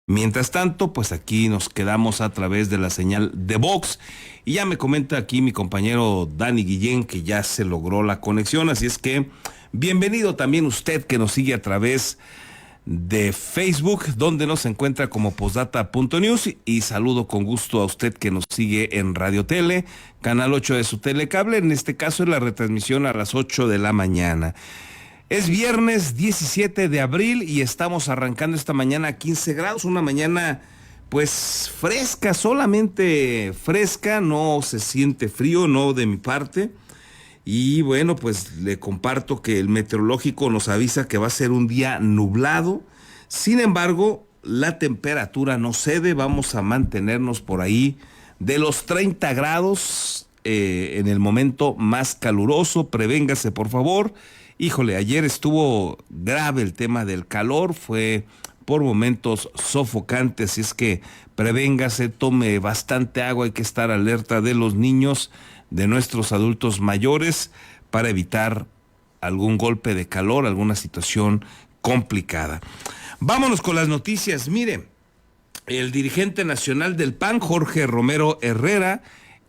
Mientras tanto, pues aquí nos quedamos a través de la señal de Vox y ya me comenta aquí mi compañero Dani Guillén que ya se logró la conexión, así es que bienvenido también usted que nos sigue a través de Facebook, donde nos encuentra como postdata.news, y saludo con gusto a usted que nos sigue en Radio Tele, Canal 8 de su telecable, en este caso es la retransmisión a las 8 de la mañana. Es viernes 17 de abril y estamos arrancando esta mañana a 15 grados, una mañana pues fresca, solamente fresca, no se siente frío, no de mi parte. Y bueno, pues le comparto que el meteorológico nos avisa que va a ser un día nublado. Sin embargo, la temperatura no cede, vamos a mantenernos por ahí de los 30 grados en el momento más caluroso. Prevéngase, por favor. Híjole, ayer estuvo grave el tema del calor, fue por momentos sofocante, así es que prevéngase, tome bastante agua, hay que estar alerta de los niños, de nuestros adultos mayores, para evitar algún golpe de calor, alguna situación complicada. Vámonos con las noticias. Mire, el dirigente nacional del PAN, Jorge Romero Herrera,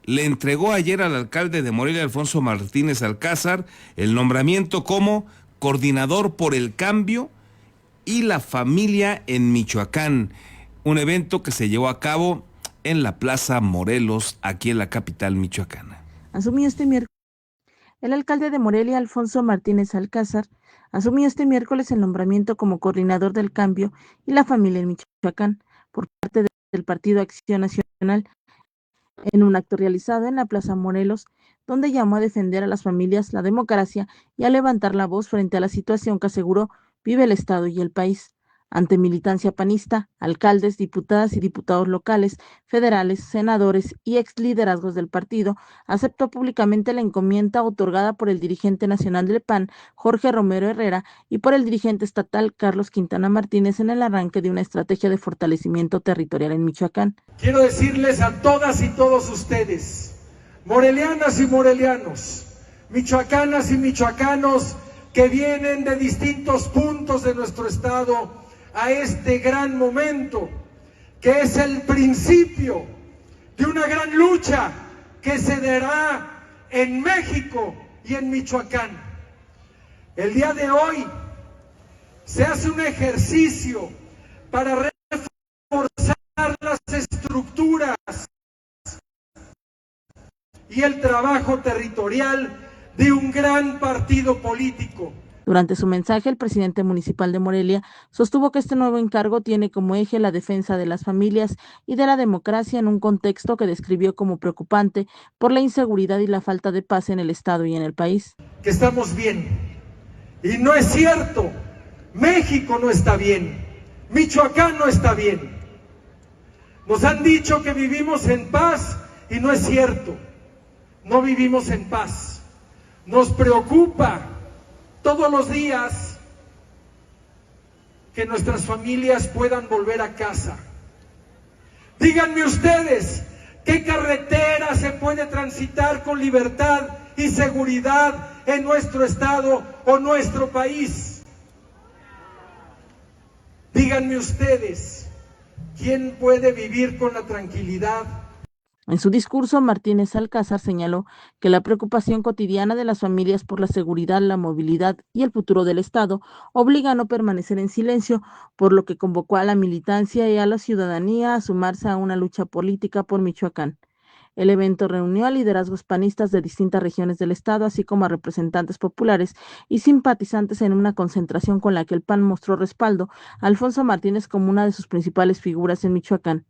le entregó ayer al alcalde de Morelia, Alfonso Martínez Alcázar, el nombramiento como coordinador por el cambio y la familia en Michoacán, un evento que se llevó a cabo en la Plaza Morelos, aquí en la capital michoacana. Asumió este miércoles. El alcalde de Morelia, Alfonso Martínez Alcázar, asumió este miércoles el nombramiento como coordinador del cambio y la familia en Michoacán por parte del Partido Acción Nacional, en un acto realizado en la Plaza Morelos, donde llamó a defender a las familias, la democracia y a levantar la voz frente a la situación que aseguró vive el Estado y el país. Ante militancia panista, alcaldes, diputadas y diputados locales, federales, senadores y ex liderazgos del partido, aceptó públicamente la encomienda otorgada por el dirigente nacional del PAN, Jorge Romero Herrera, y por el dirigente estatal, Carlos Quintana Martínez, en el arranque de una estrategia de fortalecimiento territorial en Michoacán. Quiero decirles a todas y todos ustedes, morelianas y morelianos, michoacanas y michoacanos, que vienen de distintos puntos de nuestro estado, a este gran momento, que es el principio de una gran lucha que se dará en México y en Michoacán. El día de hoy se hace un ejercicio para reforzar las estructuras y el trabajo territorial de un gran partido político. Durante su mensaje, el presidente municipal de Morelia sostuvo que este nuevo encargo tiene como eje la defensa de las familias y de la democracia en un contexto que describió como preocupante por la inseguridad y la falta de paz en el estado y en el país. Que estamos bien. Y no es cierto. México no está bien. Michoacán no está bien. Nos han dicho que vivimos en paz y no es cierto. No vivimos en paz. Nos preocupa todos los días que nuestras familias puedan volver a casa. Díganme ustedes, ¿qué carretera se puede transitar con libertad y seguridad en nuestro estado o nuestro país? Díganme ustedes, ¿quién puede vivir con la tranquilidad? En su discurso, Martínez Alcázar señaló que la preocupación cotidiana de las familias por la seguridad, la movilidad y el futuro del Estado obliga a no permanecer en silencio, por lo que convocó a la militancia y a la ciudadanía a sumarse a una lucha política por Michoacán. El evento reunió a liderazgos panistas de distintas regiones del Estado, así como a representantes populares y simpatizantes en una concentración con la que el PAN mostró respaldo a Alfonso Martínez como una de sus principales figuras en Michoacán.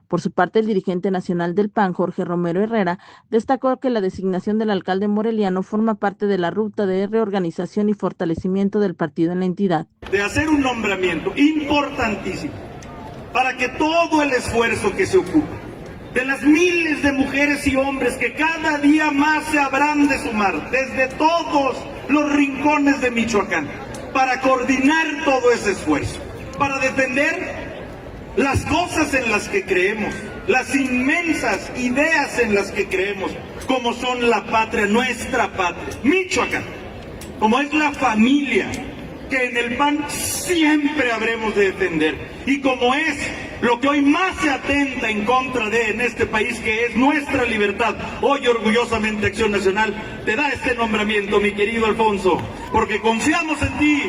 Por su parte, el dirigente nacional del PAN, Jorge Romero Herrera, destacó que la designación del alcalde moreliano forma parte de la ruta de reorganización y fortalecimiento del partido en la entidad. De hacer un nombramiento importantísimo para que todo el esfuerzo que se ocupa de las miles de mujeres y hombres que cada día más se habrán de sumar desde todos los rincones de Michoacán para coordinar todo ese esfuerzo, para defender las cosas en las que creemos, las inmensas ideas en las que creemos, como son la patria, nuestra patria, Michoacán, como es la familia que en el PAN siempre habremos de defender, y como es lo que hoy más se atenta en contra de en este país, que es nuestra libertad. Hoy orgullosamente Acción Nacional te da este nombramiento, mi querido Alfonso, porque confiamos en ti,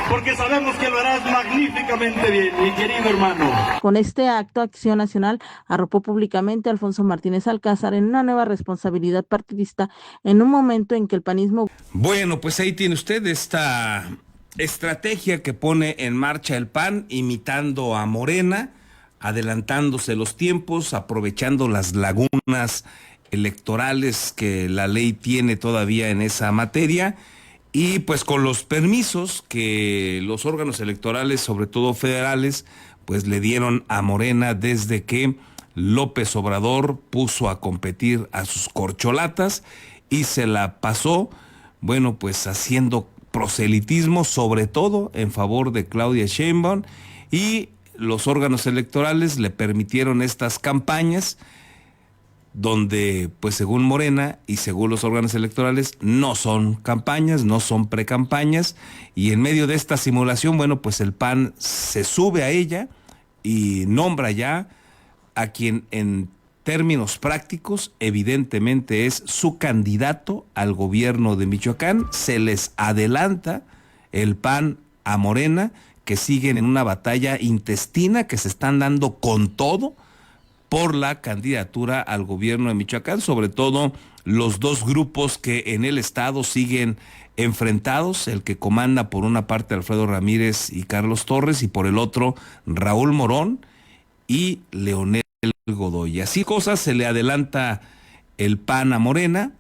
porque sabemos que lo harás magníficamente bien, mi querido hermano. Con este acto, Acción Nacional arropó públicamente a Alfonso Martínez Alcázar en una nueva responsabilidad partidista en un momento en que el panismo... Bueno, pues ahí tiene usted esta estrategia que pone en marcha el PAN, imitando a Morena, adelantándose los tiempos, aprovechando las lagunas electorales que la ley tiene todavía en esa materia, y pues con los permisos que los órganos electorales, sobre todo federales, pues le dieron a Morena desde que López Obrador puso a competir a sus corcholatas y se la pasó, bueno, pues haciendo proselitismo, sobre todo en favor de Claudia Sheinbaum, y los órganos electorales le permitieron estas campañas donde, pues según Morena y según los órganos electorales, no son campañas, no son precampañas, y en medio de esta simulación, bueno, pues el PAN se sube a ella y nombra ya a quien en términos prácticos evidentemente es su candidato al gobierno de Michoacán. Se les adelanta el PAN a Morena, que siguen en una batalla intestina, que se están dando con todo por la candidatura al gobierno de Michoacán, sobre todo los dos grupos que en el estado siguen enfrentados, el que comanda por una parte Alfredo Ramírez y Carlos Torres, y por el otro Raúl Morón y Leonel Godoy. Así cosas, se le adelanta el PAN a Morena,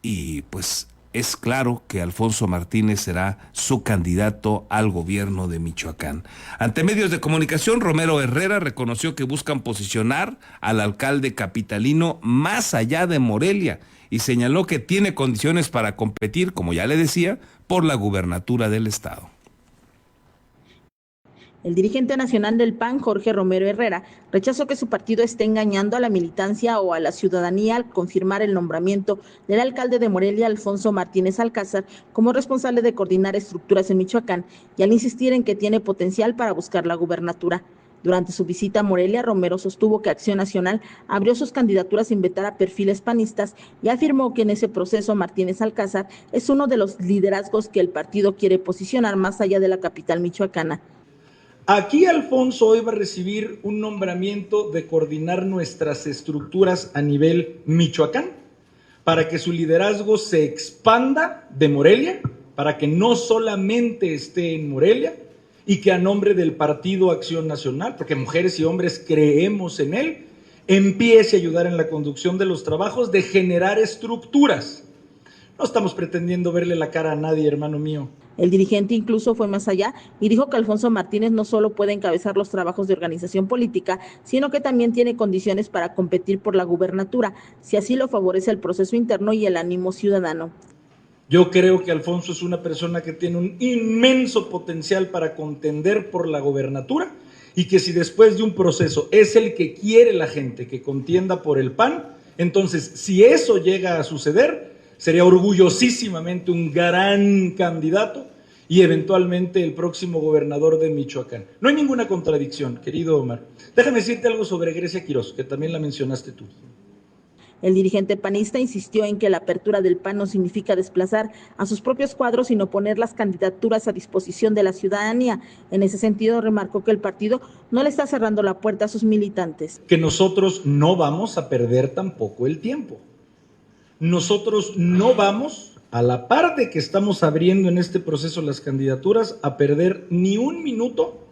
y pues es claro que Alfonso Martínez será su candidato al gobierno de Michoacán. Ante medios de comunicación, Romero Herrera reconoció que buscan posicionar al alcalde capitalino más allá de Morelia y señaló que tiene condiciones para competir, como ya le decía, por la gubernatura del estado. El dirigente nacional del PAN, Jorge Romero Herrera, rechazó que su partido esté engañando a la militancia o a la ciudadanía al confirmar el nombramiento del alcalde de Morelia, Alfonso Martínez Alcázar, como responsable de coordinar estructuras en Michoacán, y al insistir en que tiene potencial para buscar la gubernatura. Durante su visita a Morelia, Romero sostuvo que Acción Nacional abrió sus candidaturas sin vetar a perfiles panistas y afirmó que en ese proceso Martínez Alcázar es uno de los liderazgos que el partido quiere posicionar más allá de la capital michoacana. Aquí Alfonso hoy va a recibir un nombramiento de coordinar nuestras estructuras a nivel Michoacán, para que su liderazgo se expanda de Morelia, para que no solamente esté en Morelia, y que a nombre del Partido Acción Nacional, porque mujeres y hombres creemos en él, empiece a ayudar en la conducción de los trabajos de generar estructuras. No estamos pretendiendo verle la cara a nadie, hermano mío. El dirigente incluso fue más allá y dijo que Alfonso Martínez no solo puede encabezar los trabajos de organización política, sino que también tiene condiciones para competir por la gubernatura, si así lo favorece el proceso interno y el ánimo ciudadano. Yo creo que Alfonso es una persona que tiene un inmenso potencial para contender por la gobernatura, y que si después de un proceso es el que quiere la gente que contienda por el PAN, entonces si eso llega a suceder, sería orgullosísimamente un gran candidato y eventualmente el próximo gobernador de Michoacán. No hay ninguna contradicción, querido Omar. Déjame decirte algo sobre Grecia Quirós, que también la mencionaste tú. El dirigente panista insistió en que la apertura del PAN no significa desplazar a sus propios cuadros, sino poner las candidaturas a disposición de la ciudadanía. En ese sentido, remarcó que el partido no le está cerrando la puerta a sus militantes. Que nosotros no vamos a perder tampoco el tiempo. Nosotros no vamos, a la par de que estamos abriendo en este proceso las candidaturas, a perder ni un minuto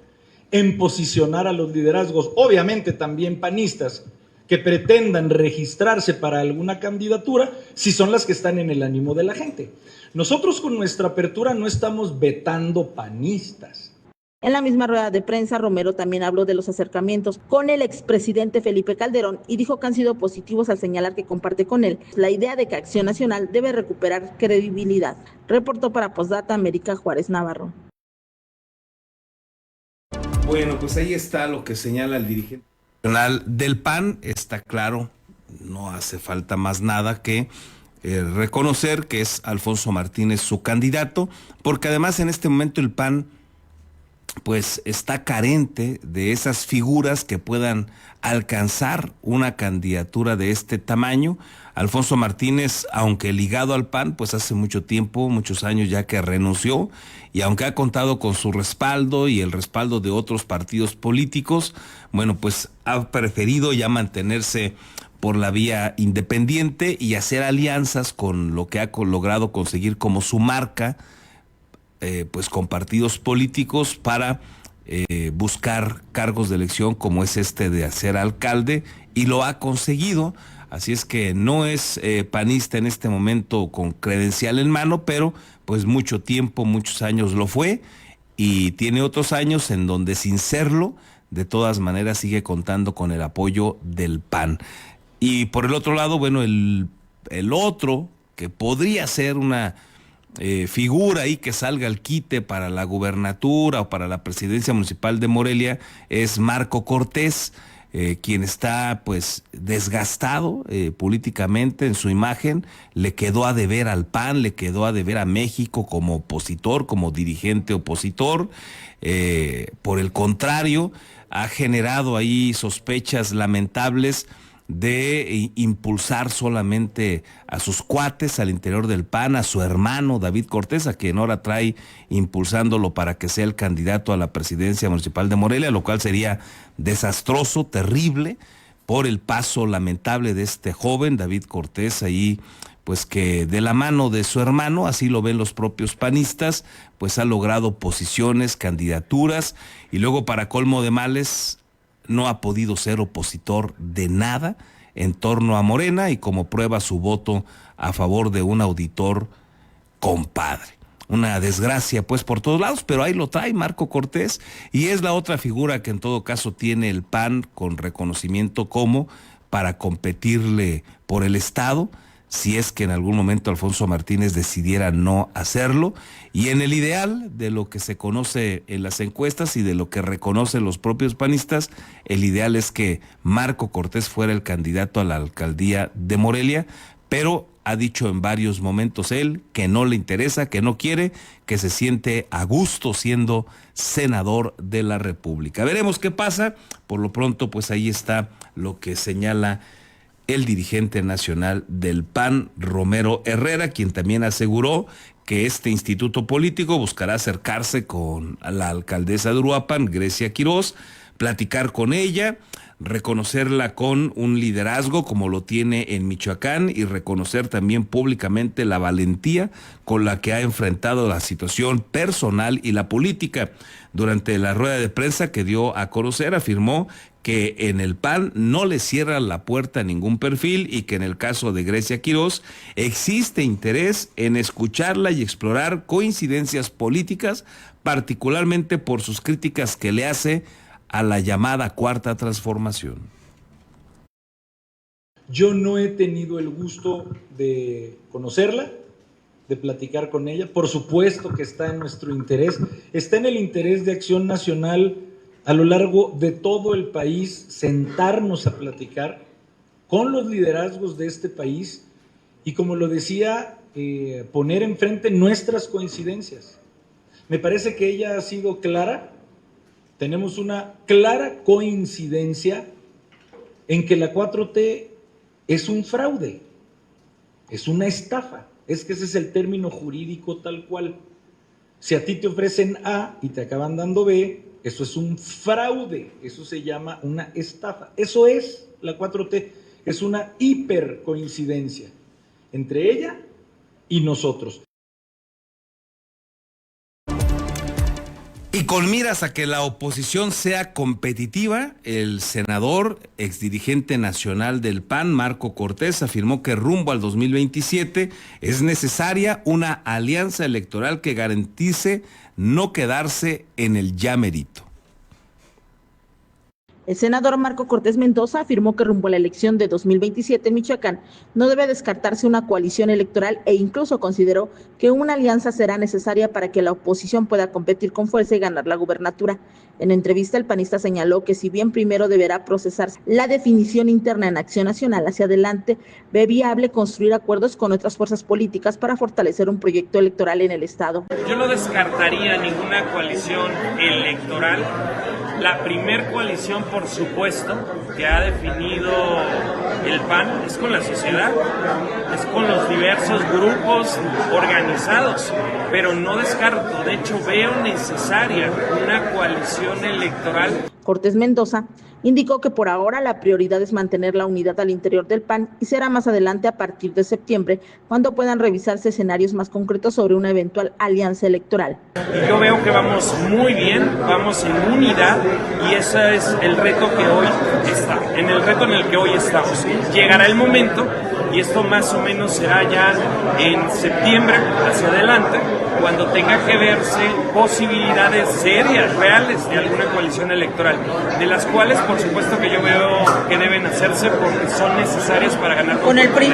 en posicionar a los liderazgos, obviamente también panistas, que pretendan registrarse para alguna candidatura, si son las que están en el ánimo de la gente. Nosotros con nuestra apertura no estamos vetando panistas. En la misma rueda de prensa, Romero también habló de los acercamientos con el expresidente Felipe Calderón y dijo que han sido positivos al señalar que comparte con él la idea de que Acción Nacional debe recuperar credibilidad. Reportó para Postdata América Juárez Navarro. Bueno, pues ahí está lo que señala el dirigente nacional del PAN. Está claro, no hace falta más nada que reconocer que es Alfonso Martínez su candidato, porque además en este momento el PAN pues está carente de esas figuras que puedan alcanzar una candidatura de este tamaño. Alfonso Martínez, aunque ligado al PAN, pues hace mucho tiempo, muchos años ya que renunció, y aunque ha contado con su respaldo y el respaldo de otros partidos políticos, bueno, pues ha preferido ya mantenerse por la vía independiente y hacer alianzas con lo que ha logrado conseguir como su marca, pues con partidos políticos para buscar cargos de elección como es este de ser alcalde, y lo ha conseguido. Así es que no es panista en este momento con credencial en mano, pero pues mucho tiempo, muchos años lo fue, y tiene otros años en donde sin serlo, de todas maneras sigue contando con el apoyo del PAN. Y por el otro lado, bueno, el otro que podría ser una figura ahí que salga al quite para la gubernatura o para la presidencia municipal de Morelia es Marco Cortés, quien está pues desgastado políticamente en su imagen. Le quedó a deber al PAN, le quedó a deber a México como opositor, como dirigente opositor. Por el contrario, ha generado ahí sospechas lamentables de impulsar solamente a sus cuates al interior del PAN, a su hermano David Cortés, a quien ahora trae impulsándolo para que sea el candidato a la presidencia municipal de Morelia, lo cual sería desastroso, terrible, por el paso lamentable de este joven David Cortés ahí, pues que de la mano de su hermano, así lo ven los propios panistas, pues ha logrado posiciones, candidaturas, y luego para colmo de males no ha podido ser opositor de nada en torno a Morena, y como prueba su voto a favor de un auditor compadre. Una desgracia pues por todos lados, pero ahí lo trae Marco Cortés, y es la otra figura que en todo caso tiene el PAN con reconocimiento como para competirle por el Estado, si es que en algún momento Alfonso Martínez decidiera no hacerlo. Y en el ideal de lo que se conoce en las encuestas y de lo que reconocen los propios panistas, el ideal es que Marco Cortés fuera el candidato a la alcaldía de Morelia, pero ha dicho en varios momentos él que no le interesa, que no quiere, que se siente a gusto siendo senador de la República. Veremos qué pasa. Por lo pronto, pues ahí está lo que señala el dirigente nacional del PAN, Romero Herrera, quien también aseguró que este instituto político buscará acercarse con la alcaldesa de Uruapan, Grecia Quirós, platicar con ella, reconocerla con un liderazgo como lo tiene en Michoacán, y reconocer también públicamente la valentía con la que ha enfrentado la situación personal y la política. Durante la rueda de prensa que dio a conocer, afirmó que en el PAN no le cierran la puerta a ningún perfil, y que en el caso de Grecia Quirós existe interés en escucharla y explorar coincidencias políticas, particularmente por sus críticas que le hace a la llamada Cuarta Transformación. Yo no he tenido el gusto de conocerla, de platicar con ella. Por supuesto que está en nuestro interés, está en el interés de Acción Nacional a lo largo de todo el país, sentarnos a platicar con los liderazgos de este país y, como lo decía, poner enfrente nuestras coincidencias. Me parece que ella ha sido clara. Tenemos una clara coincidencia en que la 4T es un fraude, es una estafa. Es que ese es el término jurídico tal cual. Si a ti te ofrecen A y te acaban dando B, eso es un fraude, eso se llama una estafa. Eso es la 4T, es una hipercoincidencia entre ella y nosotros. Y con miras a que la oposición sea competitiva, el senador, exdirigente nacional del PAN, Marco Cortés, afirmó que rumbo al 2027 es necesaria una alianza electoral que garantice no quedarse en el ya merito. El senador Marco Cortés Mendoza afirmó que rumbo a la elección de 2027 en Michoacán no debe descartarse una coalición electoral e incluso consideró que una alianza será necesaria para que la oposición pueda competir con fuerza y ganar la gubernatura. En entrevista, el panista señaló que si bien primero deberá procesarse la definición interna en Acción Nacional, hacia adelante ve viable construir acuerdos con otras fuerzas políticas para fortalecer un proyecto electoral en el Estado. Yo no descartaría ninguna coalición electoral. La primer coalición, por supuesto, que ha definido el PAN es con la sociedad, es con los diversos grupos organizados, pero no descarto, de hecho veo necesaria una coalición electoral. Cortés Mendoza indicó que por ahora la prioridad es mantener la unidad al interior del PAN y será más adelante a partir de septiembre cuando puedan revisarse escenarios más concretos sobre una eventual alianza electoral. Y yo veo que vamos muy bien, vamos en unidad y ese es el reto que hoy está, en el reto en el que hoy estamos. Llegará el momento y esto más o menos será ya en septiembre hacia adelante, cuando tenga que verse posibilidades serias, reales de alguna coalición electoral, de las cuales por supuesto que yo veo que deben hacerse porque son necesarias para ganar con el PRI.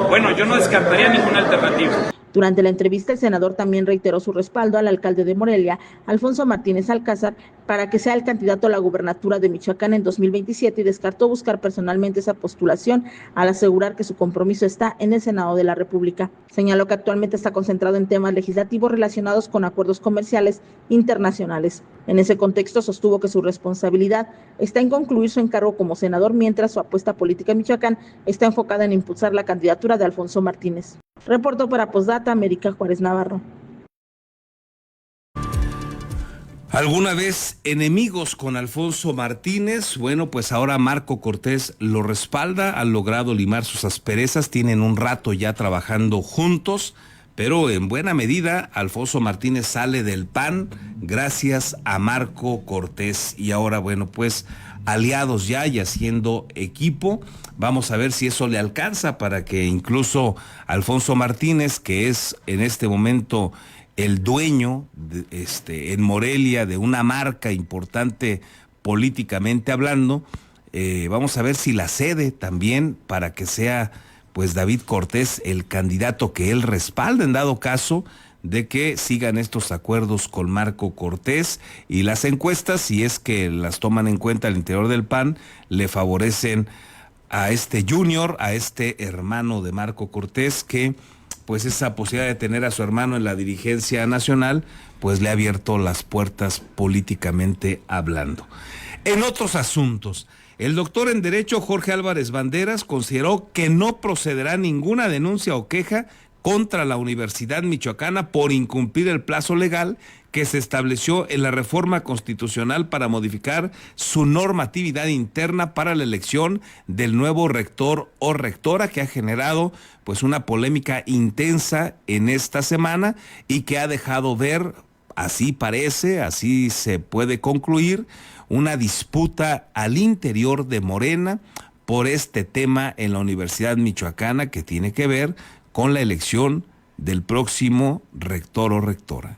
Bueno, yo no descartaría ninguna alternativa. Durante la entrevista, el senador también reiteró su respaldo al alcalde de Morelia, Alfonso Martínez Alcázar, para que sea el candidato a la gubernatura de Michoacán en 2027 y descartó buscar personalmente esa postulación al asegurar que su compromiso está en el Senado de la República. Señaló que actualmente está concentrado en temas legislativos relacionados con acuerdos comerciales internacionales. En ese contexto, sostuvo que su responsabilidad está en concluir su encargo como senador, mientras su apuesta política en Michoacán está enfocada en impulsar la candidatura de Alfonso Martínez. Reportó para Postdata, América Juárez Navarro. ¿Alguna vez enemigos con Alfonso Martínez? Bueno, pues ahora Marco Cortés lo respalda, han logrado limar sus asperezas, tienen un rato ya trabajando juntos, pero en buena medida Alfonso Martínez sale del PAN gracias a Marco Cortés y ahora, bueno, pues aliados ya y haciendo equipo. Vamos a ver si eso le alcanza para que incluso Alfonso Martínez, que es en este momento el dueño en Morelia de una marca importante políticamente hablando, vamos a ver si la cede también para que sea pues David Cortés el candidato que él respalda en dado caso de que sigan estos acuerdos con Marco Cortés, y las encuestas, si es que las toman en cuenta al interior del PAN, le favorecen a este junior, a este hermano de Marco Cortés, que pues esa posibilidad de tener a su hermano en la dirigencia nacional, pues le ha abierto las puertas políticamente hablando. En otros asuntos, el doctor en Derecho Jorge Álvarez Banderas consideró que no procederá ninguna denuncia o queja contra la Universidad Michoacana por incumplir el plazo legal que se estableció en la reforma constitucional para modificar su normatividad interna para la elección del nuevo rector o rectora, que ha generado pues una polémica intensa en esta semana y que ha dejado ver, así parece, así se puede concluir, una disputa al interior de Morena por este tema en la Universidad Michoacana que tiene que ver con la elección del próximo rector o rectora.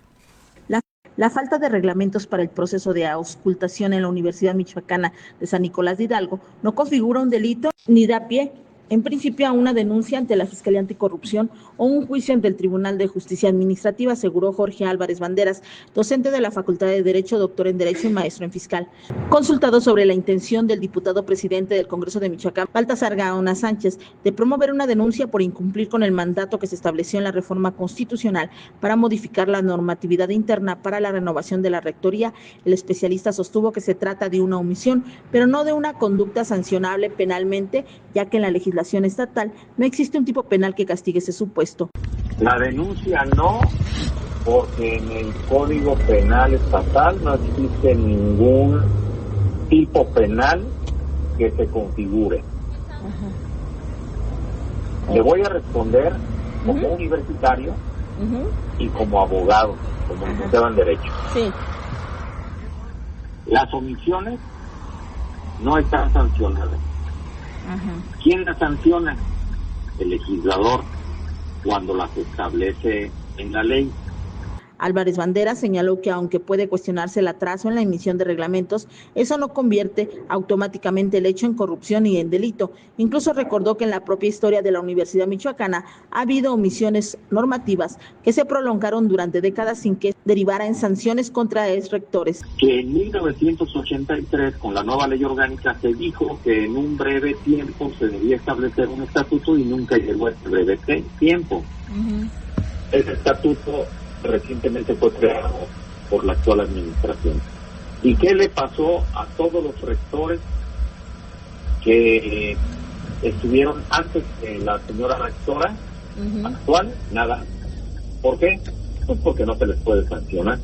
La falta de reglamentos para el proceso de auscultación en la Universidad Michoacana de San Nicolás de Hidalgo no configura un delito ni da pie, en principio, a una denuncia ante la Fiscalía Anticorrupción o un juicio ante el Tribunal de Justicia Administrativa, aseguró Jorge Álvarez Banderas, docente de la Facultad de Derecho, doctor en Derecho y maestro en Fiscal. Consultado sobre la intención del diputado presidente del Congreso de Michoacán, Baltasar Gaona Sánchez, de promover una denuncia por incumplir con el mandato que se estableció en la reforma constitucional para modificar la normatividad interna para la renovación de la rectoría, el especialista sostuvo que se trata de una omisión, pero no de una conducta sancionable penalmente, ya que en la legislación estatal no existe un tipo penal que castigue ese supuesto. La denuncia no, porque en el Código Penal Estatal no existe ningún tipo penal que se configure. Le voy a responder como universitario y como abogado, como licenciado en Derecho. Sí. Las omisiones no están sancionadas. ¿Quién las sanciona? El legislador, cuando las establece en la ley. Álvarez Banderas señaló que aunque puede cuestionarse el atraso en la emisión de reglamentos, eso no convierte automáticamente el hecho en corrupción y en delito. Incluso recordó que en la propia historia de la Universidad Michoacana ha habido omisiones normativas que se prolongaron durante décadas sin que derivara en sanciones contra exrectores. Que en 1983, con la nueva ley orgánica, se dijo que en un breve tiempo se debía establecer un estatuto y nunca llegó a ese breve tiempo. Ese estatuto recientemente fue creado por la actual administración. ¿Y qué le pasó a todos los rectores que estuvieron antes de la señora rectora actual? Nada. ¿Por qué? Pues porque no se les puede sancionar.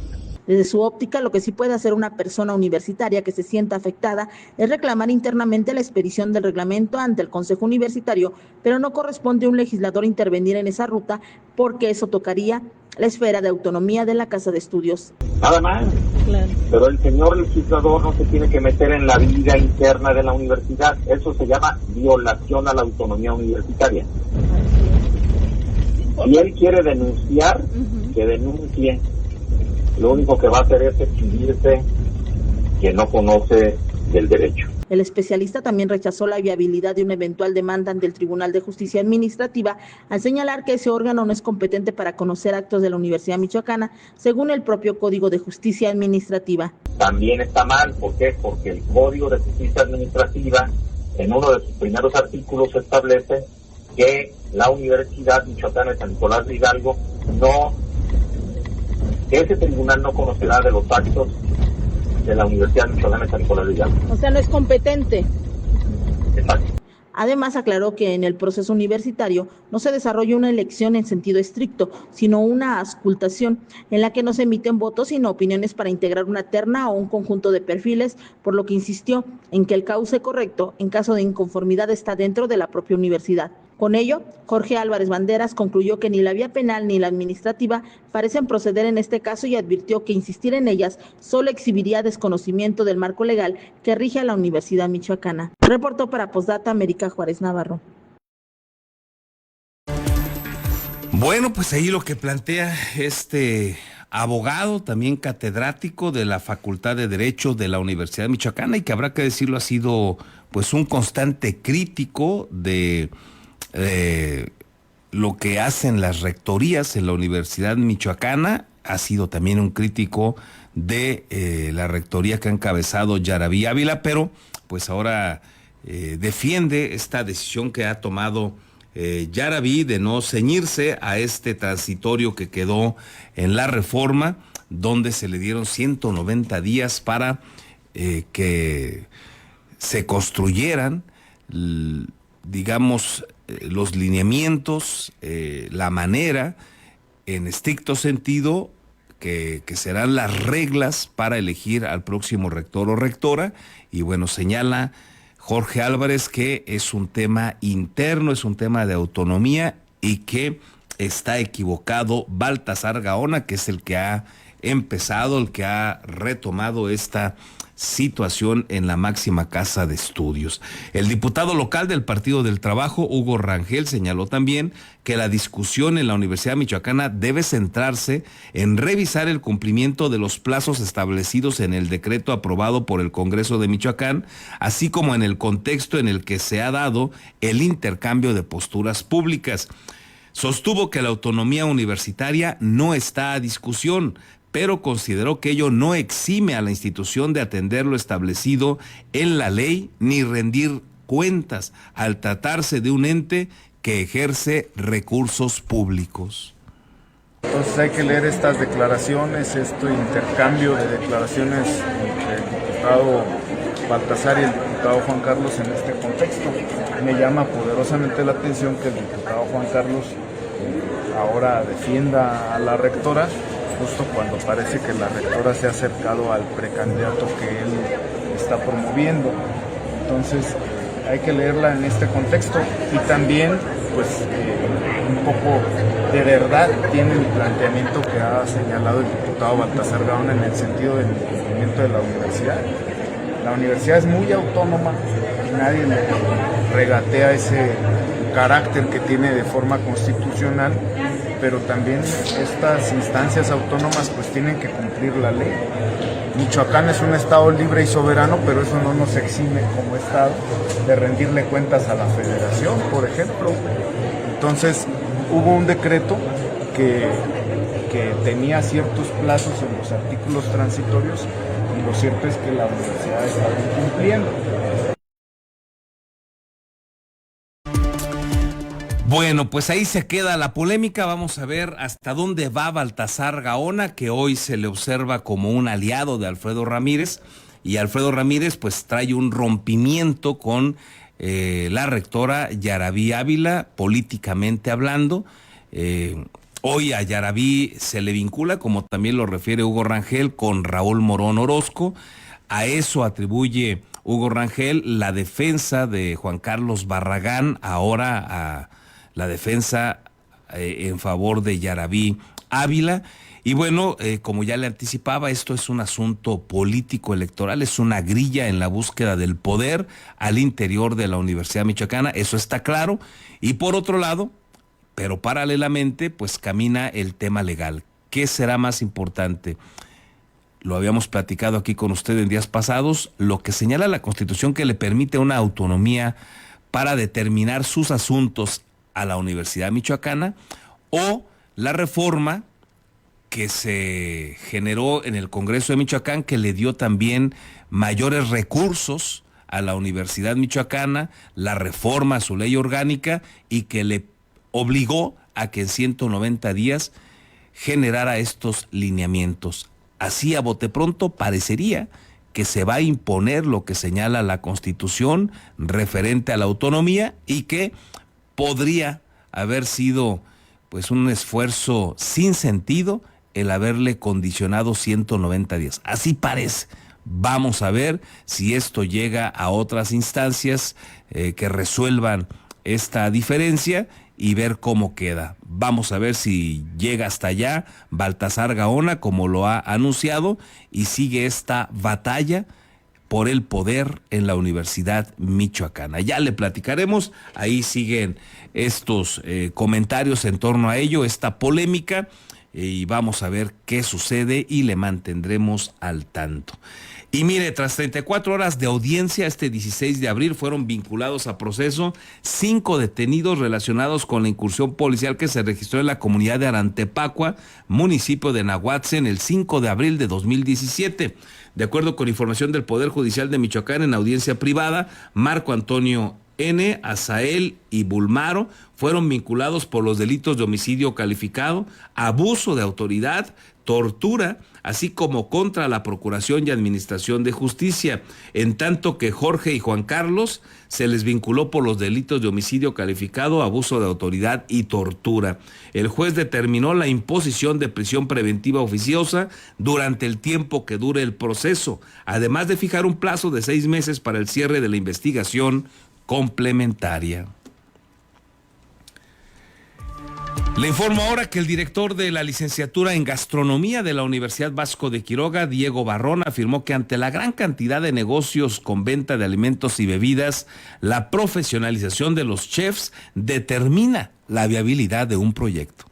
Desde su óptica, lo que sí puede hacer una persona universitaria que se sienta afectada es reclamar internamente la expedición del reglamento ante el Consejo Universitario, pero no corresponde a un legislador intervenir en esa ruta porque eso tocaría la esfera de autonomía de la Casa de Estudios. Nada más. Claro. Pero el señor legislador no se tiene que meter en la vida interna de la universidad. Eso se llama violación a la autonomía universitaria. Si él quiere denunciar, que denuncie. Lo único que va a hacer es exhibirse que no conoce del derecho. El especialista también rechazó la viabilidad de una eventual demanda ante el Tribunal de Justicia Administrativa al señalar que ese órgano no es competente para conocer actos de la Universidad Michoacana, según el propio Código de Justicia Administrativa. También está mal, ¿por qué? Porque el Código de Justicia Administrativa, en uno de sus primeros artículos, establece que la Universidad Michoacana de San Nicolás de Hidalgo ese tribunal no conocerá de los actos de la Universidad Michoacana de San Nicolás de Hidalgo. O sea, no es competente. Exacto. Además, aclaró que en el proceso universitario no se desarrolla una elección en sentido estricto, sino una auscultación en la que no se emiten votos, sino opiniones para integrar una terna o un conjunto de perfiles, por lo que insistió en que el cauce correcto, en caso de inconformidad, está dentro de la propia universidad. Con ello, Jorge Álvarez Banderas concluyó que ni la vía penal ni la administrativa parecen proceder en este caso y advirtió que insistir en ellas solo exhibiría desconocimiento del marco legal que rige a la Universidad Michoacana. Reportó para Postdata América Juárez Navarro. Bueno, pues ahí lo que plantea este abogado, también catedrático de la Facultad de Derecho de la Universidad Michoacana, y que habrá que decirlo, ha sido pues un constante crítico de lo que hacen las rectorías en la Universidad Michoacana. Ha sido también un crítico de la rectoría que ha encabezado Yaraví Ávila, pero pues ahora defiende esta decisión que ha tomado Yaraví de no ceñirse a este transitorio que quedó en la reforma, donde se le dieron 190 días para que se construyeran, digamos, los lineamientos, la manera, en estricto sentido, que serán las reglas para elegir al próximo rector o rectora. Y bueno, señala Jorge Álvarez que es un tema interno, es un tema de autonomía, y que está equivocado Baltasar Gaona, que es el que ha empezado, el que ha retomado esta situación en la máxima casa de estudios. El diputado local del Partido del Trabajo, Hugo Rangel, señaló también que la discusión en la Universidad Michoacana debe centrarse en revisar el cumplimiento de los plazos establecidos en el decreto aprobado por el Congreso de Michoacán, así como en el contexto en el que se ha dado el intercambio de posturas públicas. Sostuvo que la autonomía universitaria no está a discusión, pero consideró que ello no exime a la institución de atender lo establecido en la ley ni rendir cuentas al tratarse de un ente que ejerce recursos públicos. Entonces hay que leer estas declaraciones, este intercambio de declaraciones entre el diputado Baltasar y el diputado Juan Carlos en este contexto. Me llama poderosamente la atención que el diputado Juan Carlos ahora defienda a la rectora, justo cuando parece que la rectora se ha acercado al precandidato que él está promoviendo. Entonces hay que leerla en este contexto, y también pues un poco de verdad tiene el planteamiento que ha señalado el diputado Baltasar Gaona en el sentido del cumplimiento de la universidad. La universidad es muy autónoma y nadie le regatea ese carácter que tiene de forma constitucional, pero también estas instancias autónomas pues tienen que cumplir la ley. Michoacán es un estado libre y soberano, pero eso no nos exime como estado de rendirle cuentas a la federación, por ejemplo. Entonces hubo un decreto que tenía ciertos plazos en los artículos transitorios y lo cierto es que la universidad estaba incumpliendo. Bueno, pues ahí se queda la polémica. Vamos a ver hasta dónde va Baltasar Gaona, que hoy se le observa como un aliado de Alfredo Ramírez. Y Alfredo Ramírez pues trae un rompimiento con la rectora Yarabí Ávila, políticamente hablando. Hoy a Yarabí se le vincula, como también lo refiere Hugo Rangel, con Raúl Morón Orozco. A eso atribuye Hugo Rangel la defensa de Juan Carlos Barragán, ahora a la defensa en favor de Yarabí Ávila. Y bueno, como ya le anticipaba, esto es un asunto político electoral, es una grilla en la búsqueda del poder al interior de la Universidad Michoacana, eso está claro. Y por otro lado, pero paralelamente, pues camina el tema legal. ¿Qué será más importante? Lo habíamos platicado aquí con usted en días pasados, lo que señala la Constitución que le permite una autonomía para determinar sus asuntos a la Universidad Michoacana, o la reforma que se generó en el Congreso de Michoacán, que le dio también mayores recursos a la Universidad Michoacana, la reforma a su ley orgánica, y que le obligó a que en 190 días generara estos lineamientos. Así a bote pronto parecería que se va a imponer lo que señala la Constitución referente a la autonomía, y que podría haber sido pues un esfuerzo sin sentido el haberle condicionado 190 días. Así parece. Vamos a ver si esto llega a otras instancias que resuelvan esta diferencia y ver cómo queda. Vamos a ver si llega hasta allá Baltasar Gaona, como lo ha anunciado, y sigue esta batalla por el poder en la Universidad Michoacana. Ya le platicaremos, ahí siguen estos comentarios en torno a ello, esta polémica, y vamos a ver qué sucede y le mantendremos al tanto. Y mire, tras 34 horas de audiencia, este 16 de abril fueron vinculados a proceso 5 detenidos relacionados con la incursión policial que se registró en la comunidad de Arantepacua, municipio de Nahuatzen, el 5 de abril de 2017. De acuerdo con información del Poder Judicial de Michoacán, en audiencia privada, Marco Antonio N., Azael y Bulmaro fueron vinculados por los delitos de homicidio calificado, abuso de autoridad, tortura, así como contra la Procuración y Administración de Justicia, en tanto que Jorge y Juan Carlos se les vinculó por los delitos de homicidio calificado, abuso de autoridad y tortura. El juez determinó la imposición de prisión preventiva oficiosa durante el tiempo que dure el proceso, además de fijar un plazo de 6 meses para el cierre de la investigación complementaria. Le informo ahora que el director de la licenciatura en gastronomía de la Universidad Vasco de Quiroga, Diego Barrón, afirmó que ante la gran cantidad de negocios con venta de alimentos y bebidas, la profesionalización de los chefs determina la viabilidad de un proyecto.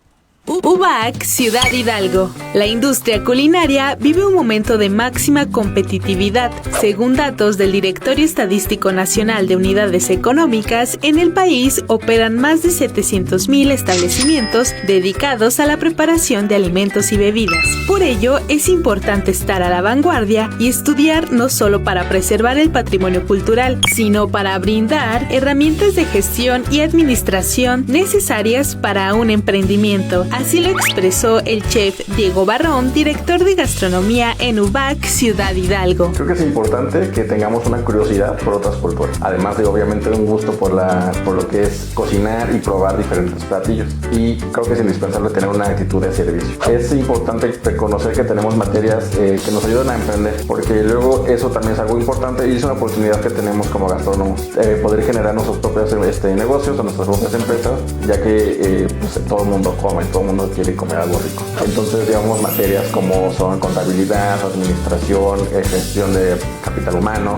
UBAC Ciudad Hidalgo. La industria culinaria vive un momento de máxima competitividad. Según datos del Directorio Estadístico Nacional de Unidades Económicas, en el país operan más de 700,000 establecimientos dedicados a la preparación de alimentos y bebidas. Por ello, es importante estar a la vanguardia y estudiar no solo para preservar el patrimonio cultural, sino para brindar herramientas de gestión y administración necesarias para un emprendimiento. Así lo expresó el chef Diego Barrón, director de gastronomía en UBAC Ciudad Hidalgo. Creo que es importante que tengamos una curiosidad por otras culturas, además de obviamente un gusto por lo que es cocinar y probar diferentes platillos. Y creo que es indispensable tener una actitud de servicio. Es importante reconocer que tenemos materias que nos ayudan a emprender, porque luego eso también es algo importante y es una oportunidad que tenemos como gastrónomos, poder generar nuestros propios negocios o nuestras propias empresas, ya que pues, todo el mundo come, todo el mundo quiere comer algo rico. Entonces, digamos, materias como son contabilidad, administración, gestión de capital humano,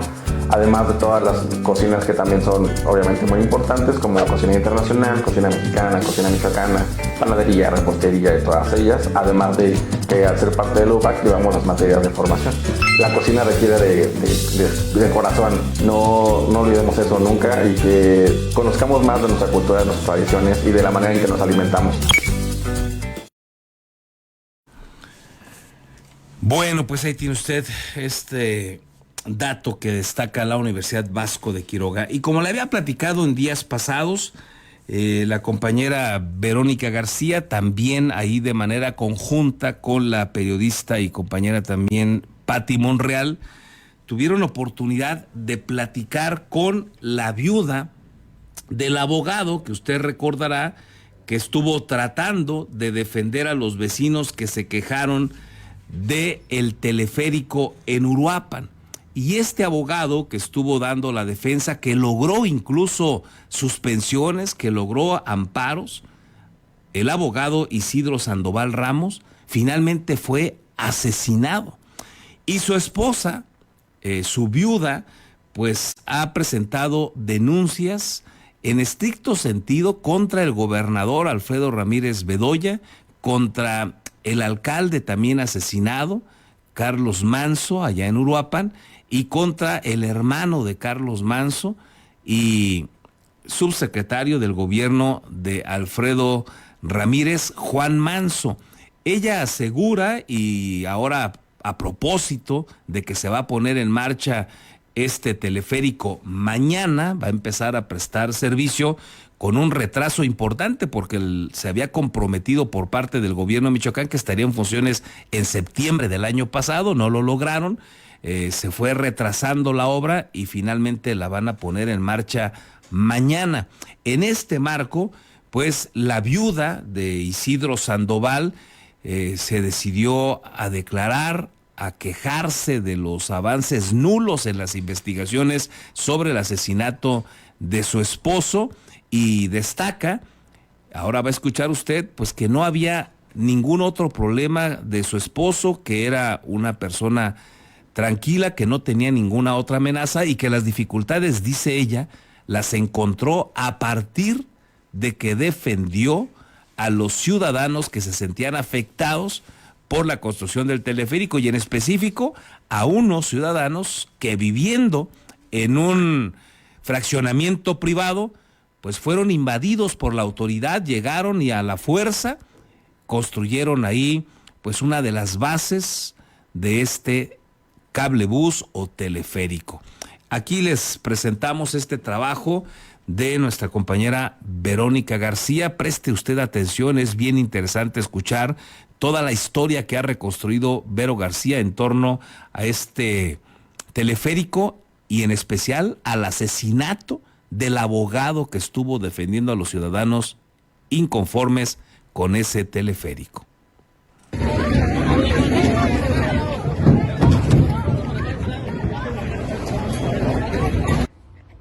además de todas las cocinas que también son obviamente muy importantes, como la cocina internacional, cocina mexicana, cocina michoacana, panadería, repostería y todas ellas, además de que al ser parte del UFAC llevamos las materias de formación. La cocina requiere de corazón, no olvidemos eso nunca y que conozcamos más de nuestra cultura, de nuestras tradiciones y de la manera en que nos alimentamos. Bueno, pues ahí tiene usted este dato que destaca la Universidad Vasco de Quiroga. Y como le había platicado en días pasados, la compañera Verónica García, también ahí de manera conjunta con la periodista y compañera también Pati Monreal, tuvieron oportunidad de platicar con la viuda del abogado que usted recordará que estuvo tratando de defender a los vecinos que se quejaron de el teleférico en Uruapan. Y este abogado que estuvo dando la defensa, que logró incluso suspensiones, que logró amparos, el abogado Isidro Sandoval Ramos, finalmente fue asesinado. Y su esposa, su viuda, pues ha presentado denuncias en estricto sentido contra el gobernador Alfredo Ramírez Bedoya, contra el alcalde también asesinado, Carlos Manso, allá en Uruapan, y contra el hermano de Carlos Manso y subsecretario del gobierno de Alfredo Ramírez, Juan Manso. Ella asegura, y ahora a propósito de que se va a poner en marcha este teleférico mañana, va a empezar a prestar servicio con un retraso importante porque se había comprometido por parte del gobierno de Michoacán que estaría en funciones en septiembre del año pasado, no lo lograron, se fue retrasando la obra y finalmente la van a poner en marcha mañana. En este marco, pues la viuda de Isidro Sandoval se decidió a declarar, a quejarse de los avances nulos en las investigaciones sobre el asesinato de su esposo y destaca, ahora va a escuchar usted, pues que no había ningún otro problema de su esposo, que era una persona tranquila, que no tenía ninguna otra amenaza y que las dificultades, dice ella, las encontró a partir de que defendió a los ciudadanos que se sentían afectados por la construcción del teleférico y en específico a unos ciudadanos que viviendo en un fraccionamiento privado, pues fueron invadidos por la autoridad, llegaron y a la fuerza construyeron ahí pues una de las bases de este cablebús o teleférico. Aquí les presentamos este trabajo de nuestra compañera Verónica García. Preste usted atención, es bien interesante escuchar toda la historia que ha reconstruido Vero García en torno a este teleférico y en especial al asesinato del abogado que estuvo defendiendo a los ciudadanos inconformes con ese teleférico.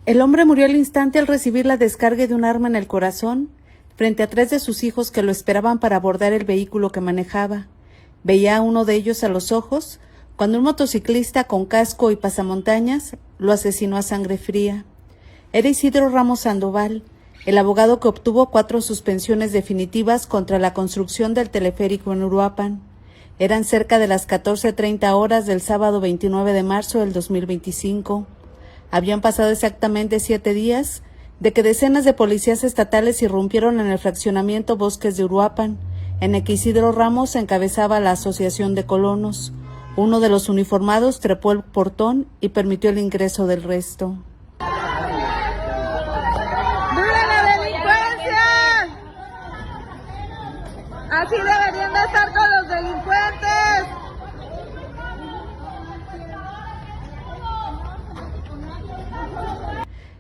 El hombre murió al instante al recibir la descarga de un arma en el corazón, frente a 3 de sus hijos que lo esperaban para abordar el vehículo que manejaba. Veía a uno de ellos a los ojos cuando un motociclista con casco y pasamontañas lo asesinó a sangre fría. Era Isidro Ramos Sandoval, el abogado que obtuvo 4 suspensiones definitivas contra la construcción del teleférico en Uruapan. Eran cerca de las 14:30 horas del sábado 29 de marzo del 2025. Habían pasado exactamente 7 días de que decenas de policías estatales irrumpieron en el fraccionamiento Bosques de Uruapan, en el que Isidro Ramos encabezaba la Asociación de Colonos. Uno de los uniformados trepó el portón y permitió el ingreso del resto. ¡Viva la delincuencia! Así deberían de estar con los delincuentes.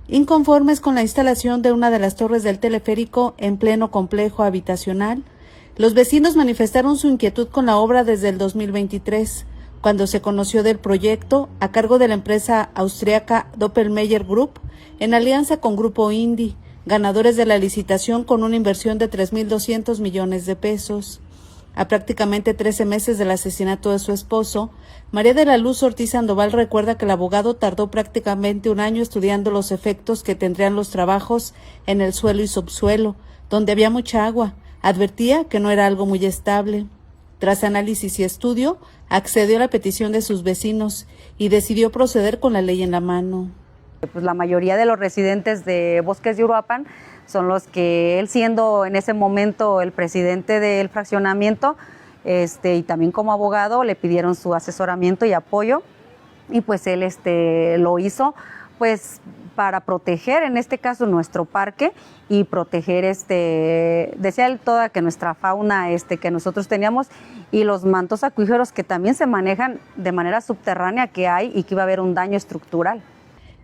Inconformes con la instalación de una de las torres del teleférico en pleno complejo habitacional, los vecinos manifestaron su inquietud con la obra desde el 2023, cuando se conoció del proyecto a cargo de la empresa austriaca Doppelmayr Group, en alianza con Grupo Indy, ganadores de la licitación con una inversión de 3.200 millones de pesos. A prácticamente 13 meses del asesinato de su esposo, María de la Luz Ortiz Sandoval recuerda que el abogado tardó prácticamente un año estudiando los efectos que tendrían los trabajos en el suelo y subsuelo, donde había mucha agua. Advertía que no era algo muy estable. Tras análisis y estudio, accedió a la petición de sus vecinos y decidió proceder con la ley en la mano. Pues la mayoría de los residentes de Bosques de Uruapan son los que él, siendo en ese momento el presidente del fraccionamiento, y también como abogado, le pidieron su asesoramiento y apoyo, y pues él lo hizo pues para proteger en este caso nuestro parque y proteger decía él toda que nuestra fauna que nosotros teníamos y los mantos acuíferos que también se manejan de manera subterránea que hay y que iba a haber un daño estructural.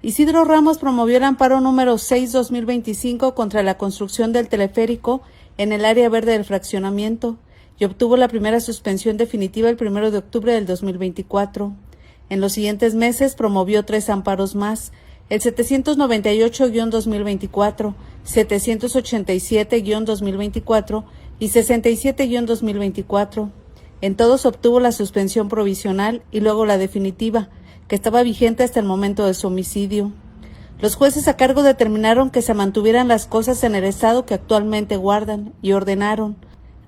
Isidro Ramos promovió el amparo número 6/2025 contra la construcción del teleférico en el área verde del fraccionamiento y obtuvo la primera suspensión definitiva el 1 de octubre del 2024. En los siguientes meses promovió 3 amparos más, el 798-2024, 787-2024 y 67-2024. En todos obtuvo la suspensión provisional y luego la definitiva, que estaba vigente hasta el momento de su homicidio. Los jueces a cargo determinaron que se mantuvieran las cosas en el estado que actualmente guardan y ordenaron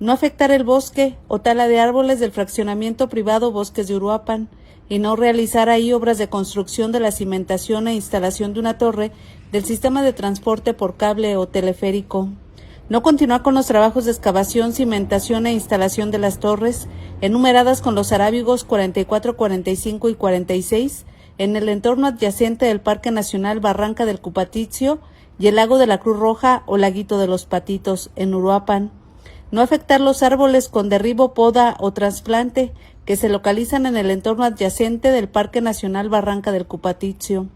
no afectar el bosque o tala de árboles del fraccionamiento privado Bosques de Uruapan y no realizar ahí obras de construcción de la cimentación e instalación de una torre del sistema de transporte por cable o teleférico. No continuar con los trabajos de excavación, cimentación e instalación de las torres, enumeradas con los arábigos 44, 45 y 46, en el entorno adyacente del Parque Nacional Barranca del Cupatizio y el Lago de la Cruz Roja o Laguito de los Patitos, en Uruapan. No afectar los árboles con derribo, poda o trasplante que se localizan en el entorno adyacente del Parque Nacional Barranca del Cupatizio.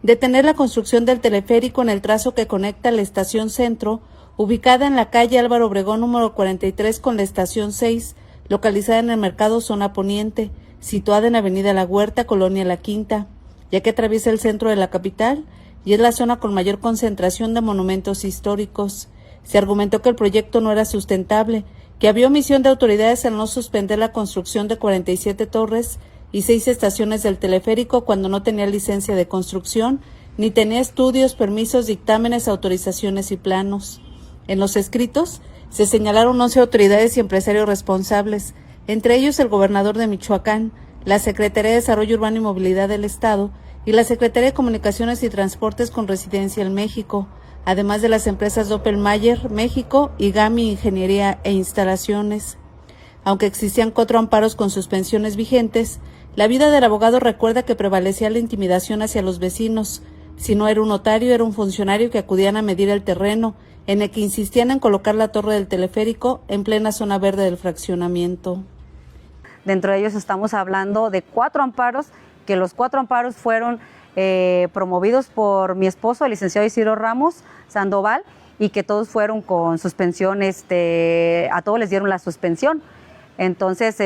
Detener la construcción del teleférico en el trazo que conecta la Estación Centro, ubicada en la calle Álvaro Obregón número 43 con la Estación 6, localizada en el Mercado Zona Poniente, situada en Avenida La Huerta, Colonia La Quinta, ya que atraviesa el centro de la capital y es la zona con mayor concentración de monumentos históricos. Se argumentó que el proyecto no era sustentable, que había omisión de autoridades al no suspender la construcción de 47 torres y 6 estaciones del teleférico cuando no tenía licencia de construcción, ni tenía estudios, permisos, dictámenes, autorizaciones y planos. En los escritos se señalaron 11 autoridades y empresarios responsables, entre ellos el gobernador de Michoacán, la Secretaría de Desarrollo Urbano y Movilidad del Estado y la Secretaría de Comunicaciones y Transportes con residencia en México, además de las empresas Doppelmayr México y GAMI Ingeniería e Instalaciones. Aunque existían 4 amparos con suspensiones vigentes, la vida del abogado recuerda que prevalecía la intimidación hacia los vecinos. Si no era un notario, era un funcionario que acudían a medir el terreno, en el que insistían en colocar la torre del teleférico en plena zona verde del fraccionamiento. Dentro de ellos estamos hablando de 4 amparos, que los 4 amparos fueron promovidos por mi esposo, el licenciado Isidro Ramos Sandoval, y que todos fueron con suspensión, a todos les dieron la suspensión. Entonces,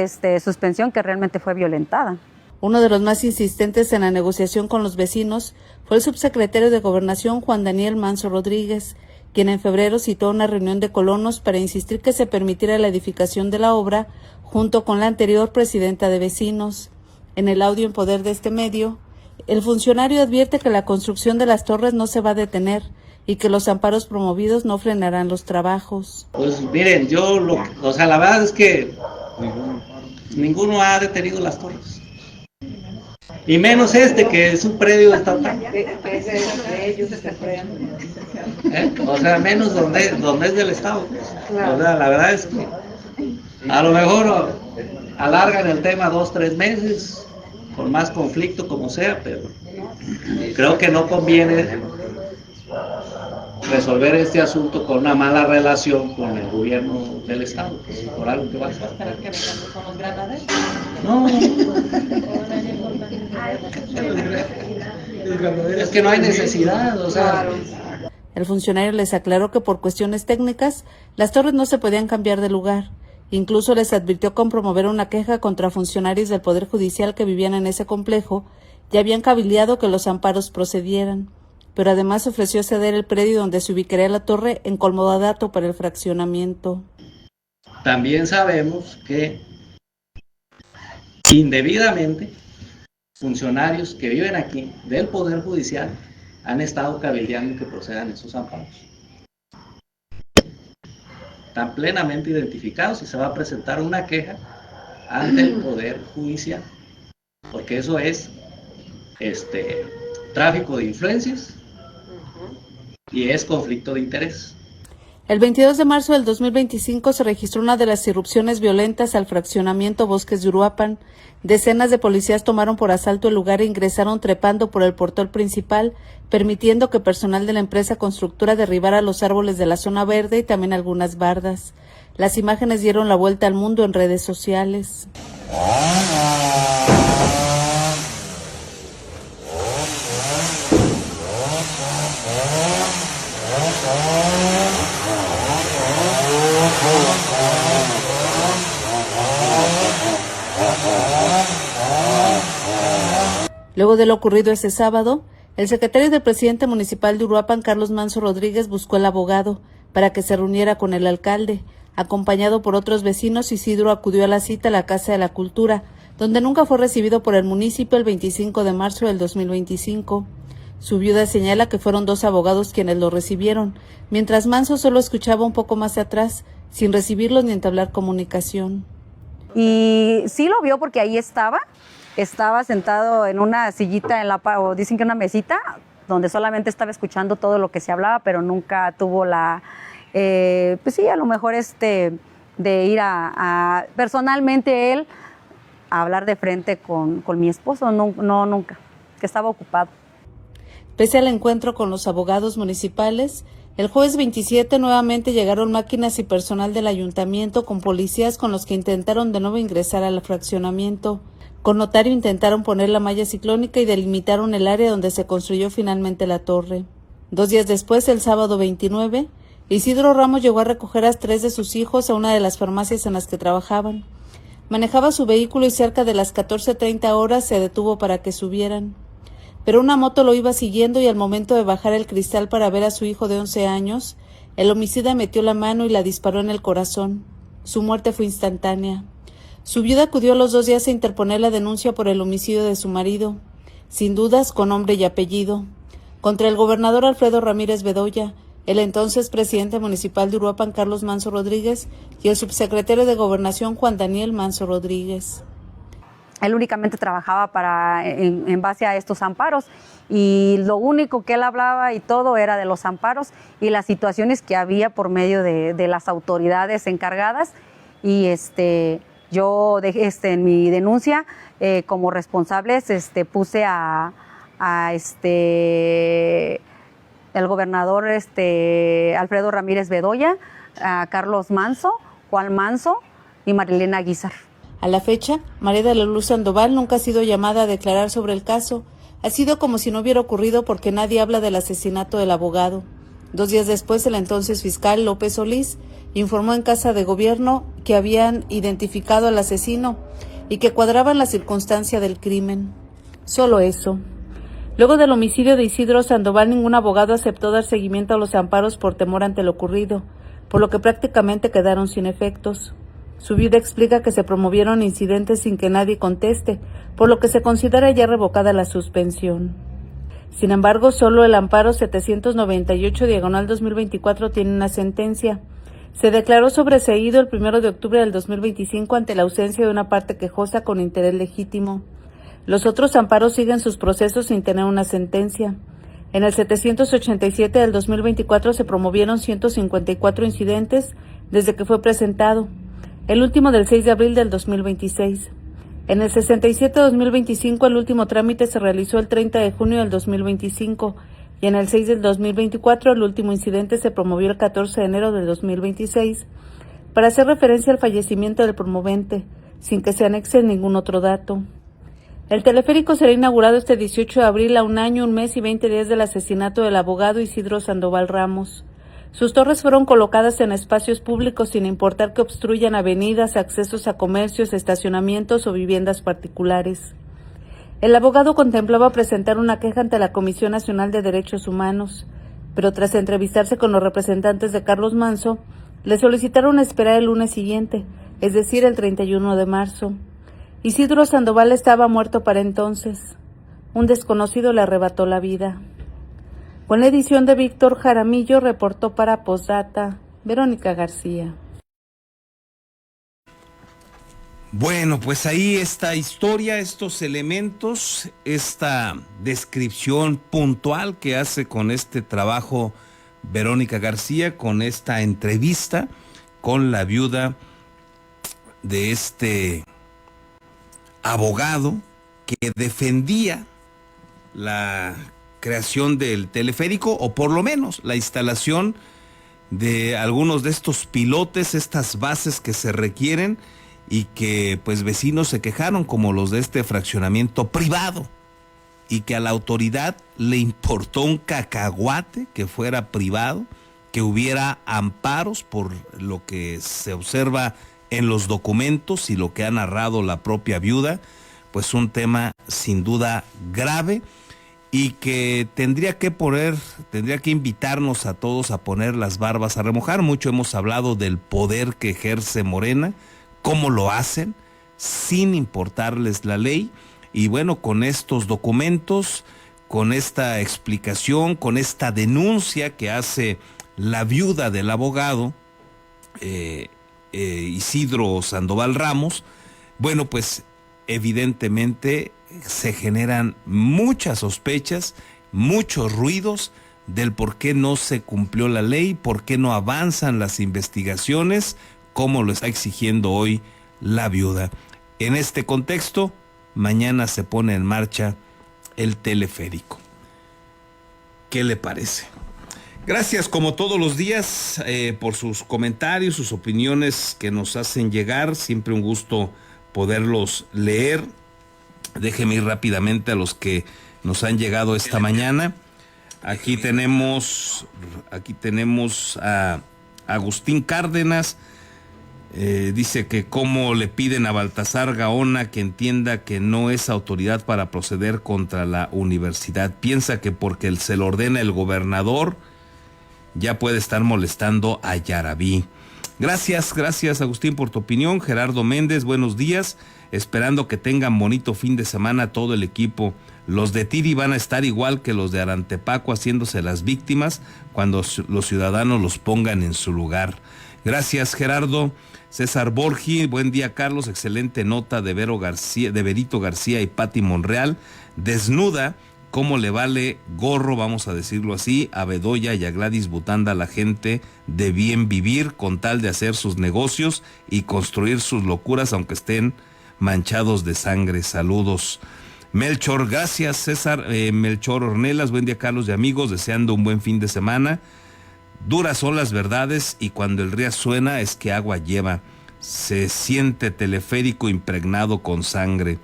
suspensión que realmente fue violentada. Uno de los más insistentes en la negociación con los vecinos fue el subsecretario de Gobernación, Juan Daniel Manso Rodríguez, quien en febrero citó una reunión de colonos para insistir que se permitiera la edificación de la obra junto con la anterior presidenta de vecinos. En el audio en poder de este medio, el funcionario advierte que la construcción de las torres no se va a detener y que los amparos promovidos no frenarán los trabajos. Pues miren, la verdad es que ninguno ha detenido las torres. Y menos que es un predio estatal. O sea, menos donde es del Estado. O sea, la verdad es que a lo mejor alargan el tema 2-3 meses, con más conflicto como sea, pero creo que no conviene resolver este asunto con una mala relación con el gobierno del Estado, pues, por algo que va a ser. ¿Esperar que vengan con los granaderos? No. Es que no hay necesidad, o sea. El funcionario les aclaró que por cuestiones técnicas, las torres no se podían cambiar de lugar. Incluso les advirtió con promover una queja contra funcionarios del Poder Judicial que vivían en ese complejo y habían cabildeado que los amparos procedieran. Pero además ofreció ceder el predio donde se ubicaría la torre en comodato para el fraccionamiento. también sabemos que indebidamente funcionarios que viven aquí del Poder Judicial han estado cabildeando que procedan esos amparos. Están plenamente identificados y se va a presentar una queja ante el Poder Judicial, porque eso es tráfico de influencias y es conflicto de interés. El 22 de marzo del 2025 se registró una de las irrupciones violentas al fraccionamiento Bosques de Uruapan. Decenas de policías tomaron por asalto el lugar e ingresaron trepando por el portón principal, permitiendo que personal de la empresa constructora derribara los árboles de la zona verde y también algunas bardas. Las imágenes dieron la vuelta al mundo en redes sociales. Luego de lo ocurrido ese sábado, el secretario del presidente municipal de Uruapan, Carlos Manso Rodríguez, buscó al abogado para que se reuniera con el alcalde. Acompañado por otros vecinos, Isidro acudió a la cita a la Casa de la Cultura, donde nunca fue recibido por el municipio el 25 de marzo del 2025. Su viuda señala que fueron 2 abogados quienes lo recibieron, mientras Manso solo escuchaba un poco más atrás, sin recibirlos ni entablar comunicación. Y sí lo vio porque ahí estaba sentado en una sillita, o dicen que una mesita, donde solamente estaba escuchando todo lo que se hablaba, pero nunca tuvo pues sí, a lo mejor de ir personalmente él, a hablar de frente con mi esposo, no, nunca, que estaba ocupado. Pese al encuentro con los abogados municipales, el jueves 27 nuevamente llegaron máquinas y personal del ayuntamiento con policías con los que intentaron de nuevo ingresar al fraccionamiento. Con notario intentaron poner la malla ciclónica y delimitaron el área donde se construyó finalmente la torre. 2 días después, el sábado 29, Isidro Ramos llegó a recoger a 3 de sus hijos a una de las farmacias en las que trabajaban. Manejaba su vehículo y cerca de las 14:30 horas se detuvo para que subieran. Pero una moto lo iba siguiendo y al momento de bajar el cristal para ver a su hijo de 11 años, el homicida metió la mano y la disparó en el corazón. Su muerte fue instantánea. Su viuda acudió a los 2 días a interponer la denuncia por el homicidio de su marido, sin dudas con nombre y apellido, contra el gobernador Alfredo Ramírez Bedoya, el entonces presidente municipal de Uruapan, Carlos Manso Rodríguez, y el subsecretario de Gobernación, Juan Daniel Manso Rodríguez. Él únicamente trabajaba en base a estos amparos y lo único que él hablaba y todo era de los amparos y las situaciones que había por medio de las autoridades encargadas y yo en mi denuncia como responsables puse a el gobernador Alfredo Ramírez Bedoya, a Carlos Manso, Juan Manso y Marilena Guizar. A la fecha, María de la Luz Sandoval nunca ha sido llamada a declarar sobre el caso. Ha sido como si no hubiera ocurrido porque nadie habla del asesinato del abogado. 2 días después, el entonces fiscal López Solís informó en Casa de Gobierno que habían identificado al asesino y que cuadraban la circunstancia del crimen. Solo eso. Luego del homicidio de Isidro Sandoval, ningún abogado aceptó dar seguimiento a los amparos por temor ante lo ocurrido, por lo que prácticamente quedaron sin efectos. Su viuda explica que se promovieron incidentes sin que nadie conteste, por lo que se considera ya revocada la suspensión. Sin embargo, solo el amparo 798/2024 tiene una sentencia. Se declaró sobreseído el 1 de octubre del 2025 ante la ausencia de una parte quejosa con interés legítimo. Los otros amparos siguen sus procesos sin tener una sentencia. En el 787 del 2024 se promovieron 154 incidentes desde que fue presentado, el último del 6 de abril del 2026. En el 67-2025 el último trámite se realizó el 30 de junio del 2025 y en el 6 del 2024 el último incidente se promovió el 14 de enero del 2026 para hacer referencia al fallecimiento del promovente, sin que se anexe ningún otro dato. El teleférico será inaugurado este 18 de abril a 1 año, 1 mes y 20 días del asesinato del abogado Isidro Sandoval Ramos. Sus torres fueron colocadas en espacios públicos sin importar que obstruyan avenidas, accesos a comercios, estacionamientos o viviendas particulares. El abogado contemplaba presentar una queja ante la Comisión Nacional de Derechos Humanos, pero tras entrevistarse con los representantes de Carlos Manso, Le solicitaron esperar el lunes siguiente, es decir, el 31 de marzo. Isidro Sandoval estaba muerto para entonces. Un desconocido le arrebató la vida. Con la edición de Víctor Jaramillo, reportó para Postdata Verónica García. Bueno, pues ahí esta historia, estos elementos, esta descripción puntual que hace con este trabajo Verónica García, con esta entrevista con la viuda de este abogado que defendía la creación del teleférico, o por lo menos la instalación de algunos de estos pilotes, estas bases que se requieren, y que pues vecinos se quejaron, como los de este fraccionamiento privado, y que a la autoridad le importó un cacahuate que fuera privado, que hubiera amparos por lo que se observa en los documentos y lo que ha narrado la propia viuda. Pues un tema sin duda grave, y que tendría que invitarnos a todos a poner las barbas a remojar. Mucho hemos hablado del poder que ejerce Morena, cómo lo hacen, sin importarles la ley. Y bueno, con estos documentos, con esta explicación, con esta denuncia que hace la viuda del abogado Isidro Sandoval Ramos, bueno, pues evidentemente se generan muchas sospechas, muchos ruidos del por qué no se cumplió la ley, por qué no avanzan las investigaciones, como lo está exigiendo hoy la viuda. En este contexto, mañana se pone en marcha el teleférico. ¿Qué le parece? Gracias, como todos los días, por sus comentarios, sus opiniones que nos hacen llegar. Siempre un gusto poderlos leer. Déjeme ir rápidamente a los que nos han llegado esta mañana. Aquí tenemos a Agustín Cárdenas. Dice que cómo le piden a Baltasar Gaona que entienda que no es autoridad para proceder contra la universidad. Piensa que porque se lo ordena el gobernador ya puede estar molestando a Yarabí. Gracias Agustín por tu opinión. Gerardo Méndez, buenos días. Esperando que tengan bonito fin de semana todo el equipo. Los de Tiri van a estar igual que los de Arantepaco, haciéndose las víctimas cuando los ciudadanos los pongan en su lugar. Gracias, Gerardo. César Borgi, buen día, Carlos. Excelente nota de Berito García y Pati Monreal. Desnuda cómo le vale gorro, vamos a decirlo así, a Bedoya y a Gladys Butanda, la gente de bien vivir con tal de hacer sus negocios y construir sus locuras, aunque estén manchados de sangre. Saludos. Melchor, gracias, César. Melchor Ornelas, buen día, Carlos y amigos, deseando un buen fin de semana. Duras son las verdades y cuando el río suena es que agua lleva. Se siente teleférico impregnado con sangre.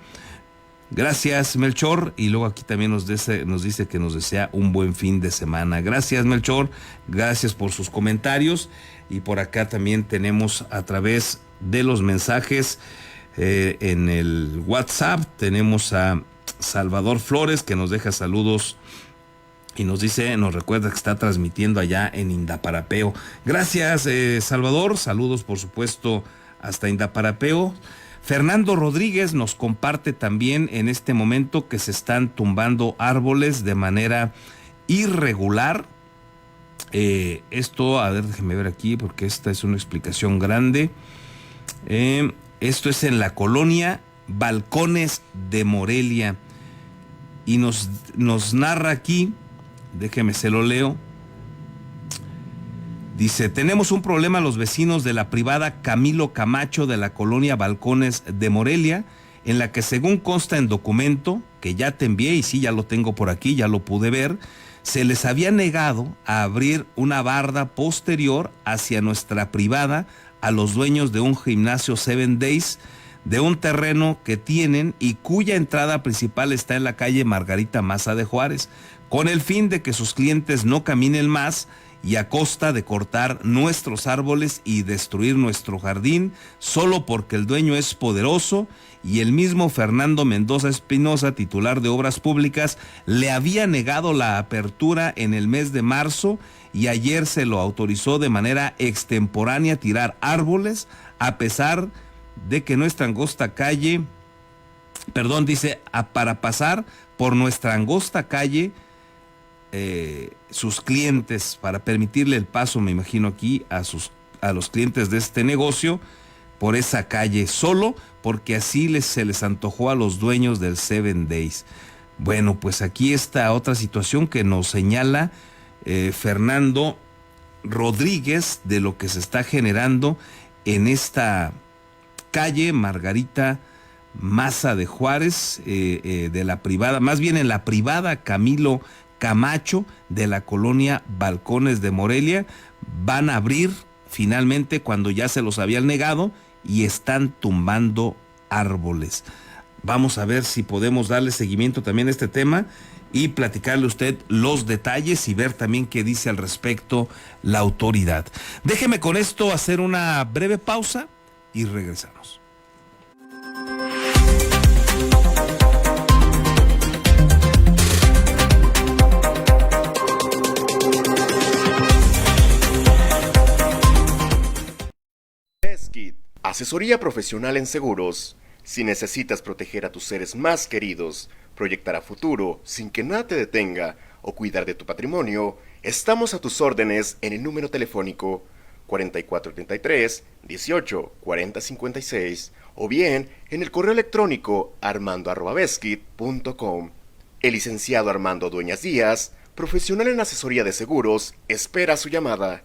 Gracias, Melchor. Y luego aquí también nos dice que nos desea un buen fin de semana. Gracias, Melchor. Gracias por sus comentarios. Y por acá también tenemos a través de los mensajes en el WhatsApp, tenemos a Salvador Flores que nos deja saludos y nos recuerda que está transmitiendo allá en Indaparapeo. Gracias, Salvador. Saludos, por supuesto, hasta Indaparapeo. Fernando Rodríguez nos comparte también en este momento que se están tumbando árboles de manera irregular. Esto, a ver, déjeme ver aquí porque esta es una explicación grande. Esto es en la colonia Balcones de Morelia y nos narra aquí, déjeme se lo leo. Dice, tenemos un problema los vecinos de la privada Camilo Camacho de la colonia Balcones de Morelia, en la que según consta en documento, que ya te envié y sí, ya lo tengo por aquí, ya lo pude ver, se les había negado a abrir una barda posterior hacia nuestra privada a los dueños de un gimnasio 7 Days, de un terreno que tienen y cuya entrada principal está en la calle Margarita Maza de Juárez, con el fin de que sus clientes no caminen más y a costa de cortar nuestros árboles y destruir nuestro jardín, solo porque el dueño es poderoso, y el mismo Fernando Mendoza Espinosa, titular de Obras Públicas, le había negado la apertura en el mes de marzo y ayer se lo autorizó de manera extemporánea tirar árboles, a pesar de que nuestra angosta calle, para pasar por nuestra angosta calle, sus clientes, para permitirle el paso, me imagino aquí, a los clientes de este negocio, por esa calle, solo porque así se les antojó a los dueños del 7 Days. Bueno, pues aquí está otra situación que nos señala Fernando Rodríguez de lo que se está generando en esta calle Margarita Maza de Juárez, de la privada, más bien en la privada Camilo Camacho de la colonia Balcones de Morelia. Van a abrir finalmente cuando ya se los habían negado y están tumbando árboles. Vamos a ver si podemos darle seguimiento también a este tema y platicarle a usted los detalles y ver también qué dice al respecto la autoridad. Déjeme con esto hacer una breve pausa y regresamos. Beskid, asesoría profesional en seguros. Si necesitas proteger a tus seres más queridos, proyectar a futuro sin que nada te detenga o cuidar de tu patrimonio, estamos a tus órdenes en el número telefónico 4433 18 40 56 o bien en el correo electrónico armando@beskid.com. El licenciado Armando Dueñas Díaz, profesional en asesoría de seguros, espera su llamada.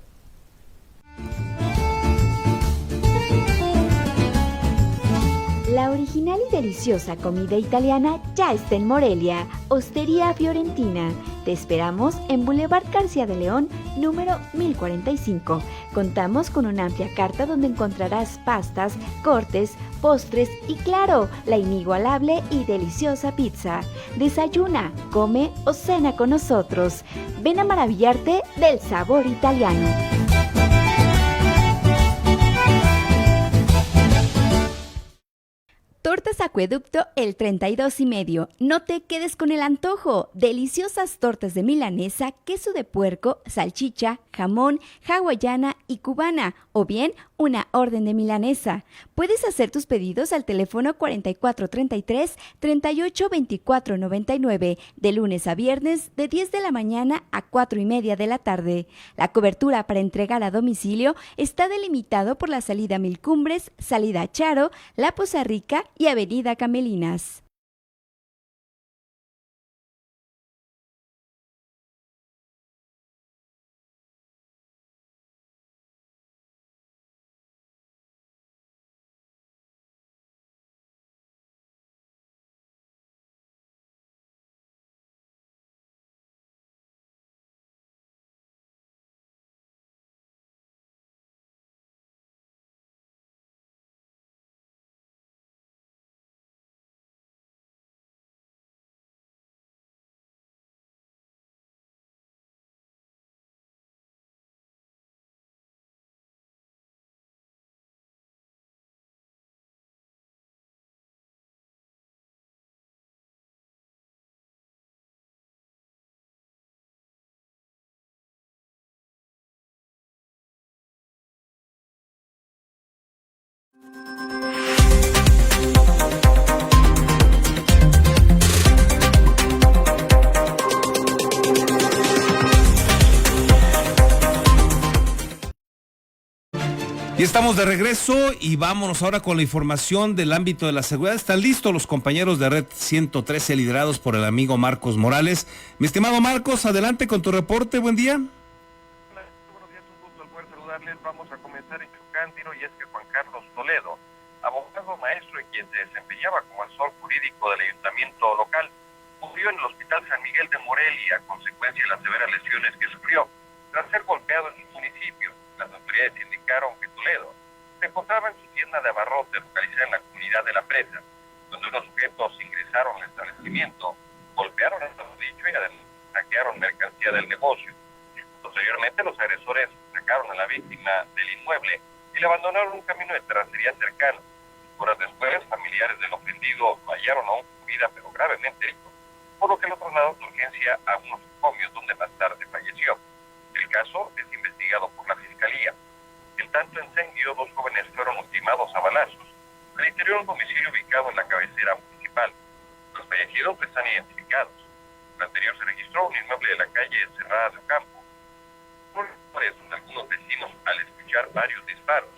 La original y deliciosa comida italiana ya está en Morelia, Ostería Fiorentina. Te esperamos en Boulevard García de León, número 1045. Contamos con una amplia carta donde encontrarás pastas, cortes, postres y claro, la inigualable y deliciosa pizza. Desayuna, come o cena con nosotros. Ven a maravillarte del sabor italiano. Tortas Acueducto el 32 y medio. No te quedes con el antojo. Deliciosas tortas de milanesa, queso de puerco, salchicha, jamón, hawaiana y cubana. O bien, una orden de milanesa. Puedes hacer tus pedidos al teléfono 4433-382499. De lunes a viernes, de 10 de la mañana a 4:30 de la tarde. La cobertura para entregar a domicilio está delimitado por la salida Mil Cumbres, salida Charo, La Poza Rica y Avenida Camelinas. Y estamos de regreso y vámonos ahora con la información del ámbito de la seguridad. Están listos los compañeros de Red 113 liderados por el amigo Marcos Morales. Mi estimado Marcos, adelante con tu reporte. Buen día. Hola, buenos días, un gusto el poder saludarles. Vamos a comenzar en Chucántiro y es que Juan Carlos Toledo, abogado maestro y quien se desempeñaba como asesor jurídico del ayuntamiento local, murió en el Hospital San Miguel de Morelia a consecuencia de las severas lesiones que sufrió tras ser golpeado en su municipio. Las autoridades indicaron que Toledo se encontraba en su tienda de abarrotes localizada en la comunidad de La Presa, donde unos sujetos ingresaron al establecimiento, golpearon el dicho y además saquearon mercancía del negocio. Los Posteriormente, los agresores sacaron a la víctima del inmueble y le abandonaron un camino de terracería cercano. Horas después, familiares del ofendido lo hallaron aún con vida, pero gravemente herido, por lo que lo trasladaron de urgencia a unos nosocomios donde más tarde falleció. El caso es investigado por la Fiscalía. En tanto incendio, 2 jóvenes fueron ultimados a balazos al interior de un domicilio ubicado en la cabecera municipal. Los fallecidos están identificados. Lo anterior se registró un inmueble de la calle Cerrada de Ocampo. Donde algunos vecinos, al escuchar varios disparos,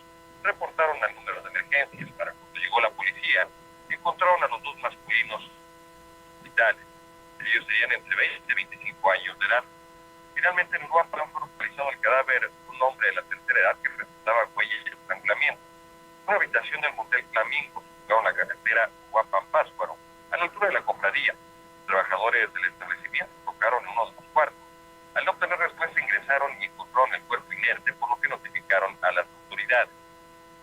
reportaron al número de emergencias. Para cuando llegó la policía, encontraron a los 2 masculinos hospitales. Ellos serían entre 20 y 25 años de edad. Finalmente, en Uruapan fue localizado el cadáver de un hombre de la tercera edad que presentaba huellas de estrangulamiento. Una habitación del motel Flamingo, ubicado en la carretera Uruapan-Pátzcuaro, a la altura de la cofradía. Trabajadores del establecimiento tocaron en uno de los cuartos. Al no obtener respuesta, ingresaron y encontraron el cuerpo inerte, por lo que notificaron a las autoridades.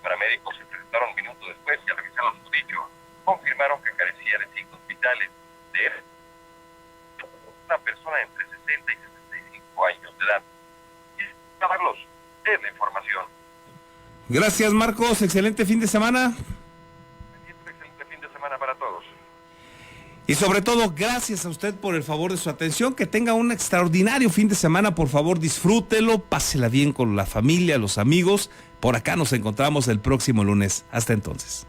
Paramédicos se presentaron minutos después y al revisar lo dicho, confirmaron que carecía de signos vitales de una persona entre 60 y 65 años de edad. Y Carlos, es la información. Gracias, Marcos. Excelente fin de semana. Excelente fin de semana para todos. Y sobre todo, gracias a usted por el favor de su atención. Que tenga un extraordinario fin de semana. Por favor, disfrútelo, pásela bien con la familia, los amigos. Por acá nos encontramos el próximo lunes. Hasta entonces.